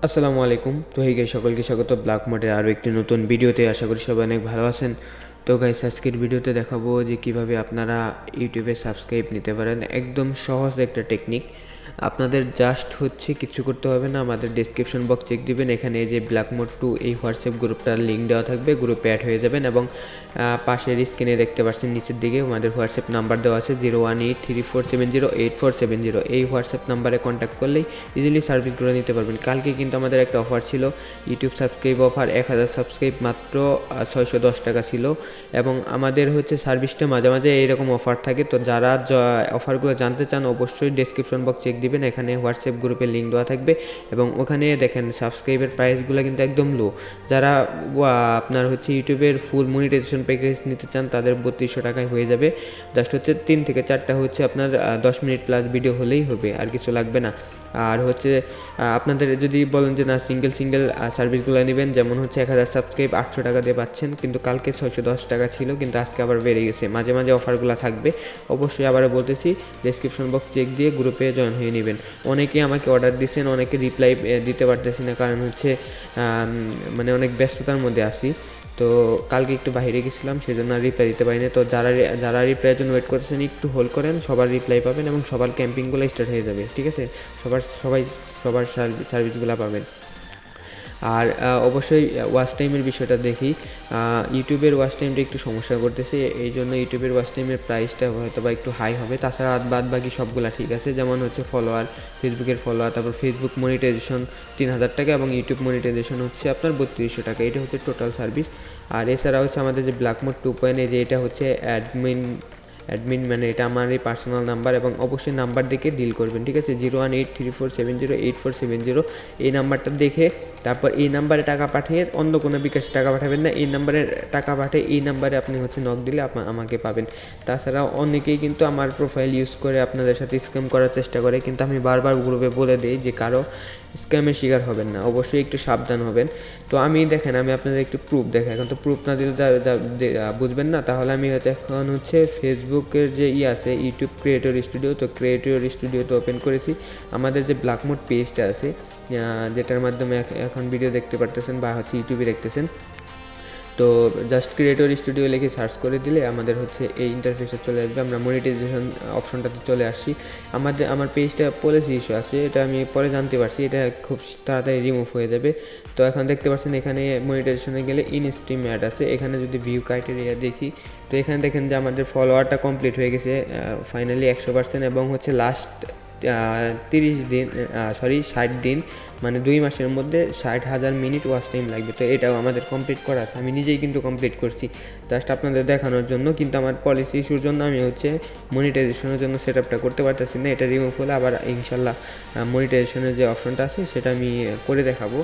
আসসালামু আলাইকুম। তো এই গাইস সকলকে স্বাগত ব্ল্যাকমডের আরও একটি নতুন ভিডিওতে। আশা করি সবাই অনেক ভালো আছেন। তো গাইস আজকের ভিডিওতে দেখাবো যে কিভাবে আপনারা ইউটিউবে সাবস্ক্রাইব নিতে পারেন। একদম সহজ একটা টেকনিক। আপনাদের জাস্ট হচ্ছে কিছু করতে হবে না, আমাদের ডেসক্রিপশন বক্স চেক দিবেন, এখানে যে ব্ল্যাকমড 2 এই হোয়াটসঅ্যাপ গ্রুপটার লিঙ্ক দেওয়া থাকবে, গ্রুপে অ্যাড হয়ে যাবেন এবং পাশের স্ক্রিনে দেখতে পাচ্ছেন নিচের দিকে আমাদের হোয়াটসঅ্যাপ নাম্বার দেওয়া আছে 01834708470। এই হোয়াটসঅ্যাপ নাম্বারে কন্ট্যাক্ট করলেই ইজিলি সার্ভিসগুলো নিতে পারবেন। কালকে কিন্তু আমাদের একটা অফার ছিল, ইউটিউব সাবস্ক্রাইব অফার, 1000 সাবস্ক্রাইব মাত্র 610 টাকা ছিল। এবং আমাদের হচ্ছে সার্ভিসটা মাঝে মাঝে এইরকম অফার থাকে। তো যারা অফারগুলো জানতে চান অবশ্যই ডেসক্রিপশন বক্স চেক দিবেন, এখানে হোয়াটসঅ্যাপ গ্রুপের লিঙ্ক দেওয়া থাকবে এবং ওখানে দেখেন সাবস্ক্রাইবের প্রাইসগুলো কিন্তু একদম লো। যারা আপনার হচ্ছে ইউটিউবের ফুল মনিটাইজেশন প্যাকেজ নিতে চান তাদের 3200 টাকায় হয়ে যাবে। জাস্ট হচ্ছে 3 থেকে 4টা হচ্ছে আপনার 10 মিনিট প্লাস ভিডিও হলেই হবে, আর কিছু লাগবে না। আর হচ্ছে আপনাদের যদি বলেন যে না সিঙ্গেল সার্ভিসগুলো নেবেন, যেমন হচ্ছে 1000 সাবস্ক্রাইব 800 টাকা দিয়ে পাচ্ছেন, কিন্তু কালকে 610 টাকা ছিল, কিন্তু আজকে আবার বেড়ে গেছে। মাঝে মাঝে অফারগুলো থাকবে, অবশ্যই আবারও বলতেছি ডেসক্রিপশন বক্স চেক দিয়ে গ্রুপে জয়েন হয়ে নেবেন। অনেকেই আমাকে অর্ডার দিচ্ছেন, অনেকে রিপ্লাই দিতে পারতেছি না, কারণ হচ্ছে মানে অনেক ব্যস্ততার মধ্যে আছি। তো কালকে একটু বাইরে গেছিলাম, সেজন্য রিপ্লাই দিতে পারিনি। তো যারা রিপ্লাইয়ের জন্য ওয়েট করতেছেন একটু হোল্ড করেন, সবার রিপ্লাই পাবেন এবং সবার ক্যাম্পিংগুলো স্টার্ট হয়ে যাবে, ঠিক আছে? সবার সার্ভিসগুলো পাবেন। আর অবশ্যই ওয়াচ টাইমের বিষয়টা দেখি। ইউটিউবের ওয়াচ টাইমটা একটু সমস্যা করতেছে, এই জন্য ইউটিউবের ওয়াচ টাইমের প্রাইসটা হয়তো বা একটু হাই হবে। তাছাড়া বাদ বাকি সবগুলো ঠিক আছে, যেমন হচ্ছে ফলোয়ার, ফেসবুকের ফলোয়ার, তারপর ফেসবুক মনিটাইজেশন 3000 টাকা এবং ইউটিউব মনিটাইজেশন হচ্ছে আপনার 3200 টাকা। এটা হচ্ছে টোটাল সার্ভিস। আর এছাড়া হচ্ছে আমাদের যে ব্ল্যাকমড 2.0, যে এটা হচ্ছে অ্যাডমিন, মানে এটা আমার এই পার্সোনাল নাম্বার এবং অবশ্যই নাম্বার দেখে ডিল করবেন, ঠিক আছে? 01834708470 এই নাম্বারটা দেখে তারপর এই নাম্বারে টাকা পাঠিয়ে অন্য কোনো বিকাশে টাকা পাঠাবেন না, এই নাম্বারে টাকা পাঠিয়ে এই নাম্বারে আপনি হচ্ছে নক দিলে আমাকে পাবেন। তাছাড়া অনেকেই কিন্তু আমার প্রোফাইল ইউজ করে আপনাদের সাথে স্ক্যাম করার চেষ্টা করে, কিন্তু আমি বারবার গ্রুপে বলে দিই যে কারো স্ক্যামের শিকার হবেন না, অবশ্যই একটু সাবধান হবেন। তো আমি দেখেন আমি আপনাদের একটু প্রুফ দেখাই, এখন তো প্রুফ না দিলে বুঝবেন না। তাহলে আমি এখন হচ্ছে ফেসবুকের যে আছে ইউটিউব ক্রিয়েটর স্টুডিও, তো ক্রিয়েটর স্টুডিওতে ওপেন করেছি। আমাদের যে ব্ল্যাকমড পেজটা আছে, যেটার মাধ্যমে এখন ভিডিও দেখতে পারতেছেন বা হচ্ছে ইউটিউবে দেখতেছেন, তো জাস্ট ক্রিয়েটর স্টুডিও লিখে সার্চ করে দিলে আমাদের হচ্ছে এই ইন্টারফেসে চলে আসবে। আমরা মনিটাইজেশন অপশনটাতে চলে আসছি। আমার পেজটা পলিসি ইস্যু আছে, এটা আমি পরে জানতে পারছি, এটা খুব তাড়াতাড়ি রিমুভ হয়ে যাবে। তো এখন দেখতে পাচ্ছেন এখানে মনিটাইজেশনে গেলে ইন স্ট্রিম অ্যাড আছে, এখানে যদি ভিউ ক্রাইটেরিয়া দেখি তো এখানে দেখেন যে আমাদের ফলোয়ারটা কমপ্লিট হয়ে গেছে ফাইনালি 100%, এবং হচ্ছে লাস্ট 60 দিন মানে 2 মাসের মধ্যে 60,000 মিনিট ওয়াচ টাইম লাগবে। তো এটাও আমাদের কমপ্লিট করা আছে, আমি নিজেই কিন্তু কমপ্লিট করছি জাস্ট আপনাদের দেখানোর জন্য। কিন্তু আমার পলিসি ইস্যুর জন্য আমি হচ্ছে মনিটাইজেশনের জন্য সেট আপটা করতে পারতেছি না, এটা রিমুভ হলে আবার ইনশাল্লাহ মনিটাইজেশনের যে অপশনটা আছে সেটা আমি করে দেখাবো।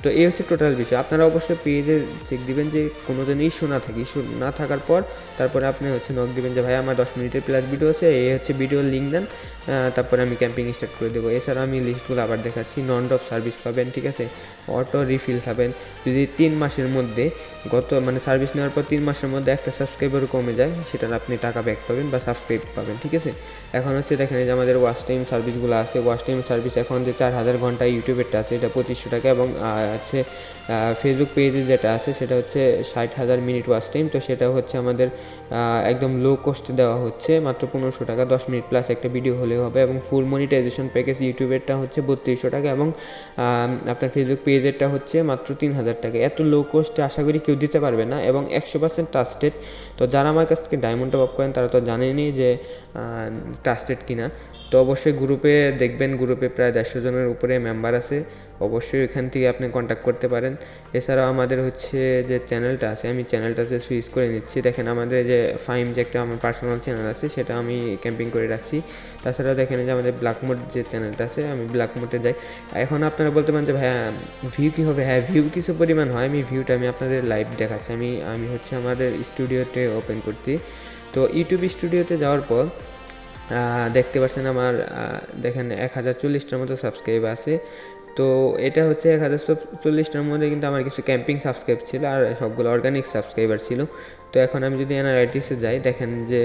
তো এই হচ্ছে টোটাল বিষয়। আপনারা অবশ্যই পেজে চেক দিবেন যে কোনো দিন ইস্যু না থাকার পর তারপরে আপনি হচ্ছে নক দিবেন যে ভাই আমার 10 মিনিটের প্লাস ভিডিও আছে, এই হচ্ছে ভিডিওর লিঙ্ক দেন, তারপরে আমি ক্যাম্পিং স্টার্ট করে দেবো। এছাড়া আমি লিস্টগুলো আবার দেখাচ্ছি। নন ড্রপ সার্ভিস পাবেন, ঠিক আছে? অটো রিফিল পাবেন যদি 3 মাসের মধ্যে মানে সার্ভিস নেওয়ার পর 3 মাসের মধ্যে একটা সাবস্ক্রাইবার কমে যায়, সেটার আপনি টাকা ব্যাক পাবেন বা সাবস্ক্রাইব পাবেন, ঠিক আছে? এখন হচ্ছে দেখেন যে আমাদের ওয়াচ টাইম সার্ভিসগুলো আছে। ওয়াচ টাইম সার্ভিস এখন যে 4000 ঘন্টা ইউটিউবেরটা আছে এটা 2500 টাকা, এবং আছে ফেসবুক পেজে যেটা আছে সেটা হচ্ছে 60,000 মিনিট ওয়াচ টাইম। তো সেটা হচ্ছে আমাদের একদম লো কস্টে দেওয়া হচ্ছে, মাত্র 1500 টাকা, 10 মিনিট প্লাস একটা ভিডিও হলেও হবে। এবং ফুল মনিটাইজেশন প্যাকেজ ইউটিউবেরটা হচ্ছে 3200 টাকা এবং আপনার ফেসবুক পেজেরটা হচ্ছে মাত্র 3000 টাকা। এত লো কস্টে আশা করি কেউ দিতে পারবে না এবং 100% ট্রাস্টেড। তো যারা আমার কাছ থেকে ডায়মন্ড টপ আপ করেন তারা তো জানেনই যে ট্রাস্টেড কিনা। তো অবশ্যই গ্রুপে দেখবেন, গ্রুপে প্রায় 150 জনের উপরে মেম্বার আছে, অবশ্যই এখান থেকে আপনি কন্ট্যাক্ট করতে পারেন। এছাড়াও আমাদের হচ্ছে যে চ্যানেলটা আছে, আমি চ্যানেলটাতে সুইচ করে নিচ্ছি। দেখেন আমাদের যে ফাইম যে একটা আমার পার্সোনাল চ্যানেল আছে সেটা আমি ক্যাম্পিং করে রাখছি। তাছাড়াও দেখেন যে আমাদের ব্ল্যাকমড যে চ্যানেলটা আছে, আমি ব্ল্যাকমোডে যাই। এখন আপনারা বলতে পারেন যে ভাইয়া ভিউ কী হবে? হ্যাঁ, ভিউ কিছু পরিমাণ হয়, ভিউটা আমি আপনাদের লাইভ দেখাচ্ছি। আমি হচ্ছে আমাদের স্টুডিওতে ওপেন করছি। তো ইউটিউব স্টুডিওতে যাওয়ার পর দেখতে পাচ্ছেন আমার দেখেন 1040টার মতো সাবস্ক্রাইব আছে। তো এটা হচ্ছে 1040টার মধ্যে কিন্তু আমার কিছু ক্যাম্পিং সাবস্ক্রাইব ছিল আর সবগুলো অর্গানিক সাবস্ক্রাইবার ছিল। তো এখন আমি যদি অ্যানালাইটিক্সে যাই দেখেন যে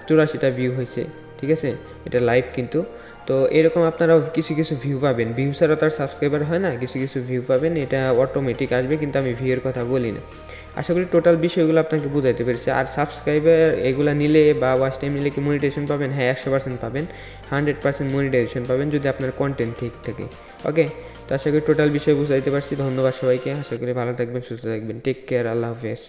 84টা ভিউ হয়েছে, ঠিক আছে? এটা লাইভ কিন্তু। তো তো এরকম আপনারাও কিছু কিছু ভিউ পাবেন, ভিউ ছাড়া তার সাবস্ক্রাইবার হয় না, কিছু কিছু ভিউ পাবেন, এটা অটোমেটিক আসবে, কিন্তু আমি ভিউয়ের কথা বলি না। আশা করি টোটাল বিষয়গুলো আপনাকে বুঝাইতে পেরেছি। আর সাবস্ক্রাইবার এগুলো নিলে বা ওয়াচ টাইম নিলে কি মনিটাইজেশন পাবেন? হ্যাঁ, 100% পাবেন, 100% মনিটাইজেশন পাবেন যদি আপনার কন্টেন্ট ঠিক থাকে। ওকে, তো আশা করি টোটাল বিষয় বুঝাইতে পারছি। ধন্যবাদ সবাইকে, আশা করি ভালো থাকবেন, সুস্থ থাকবেন। টেক কেয়ার, আল্লাহ হাফেজ।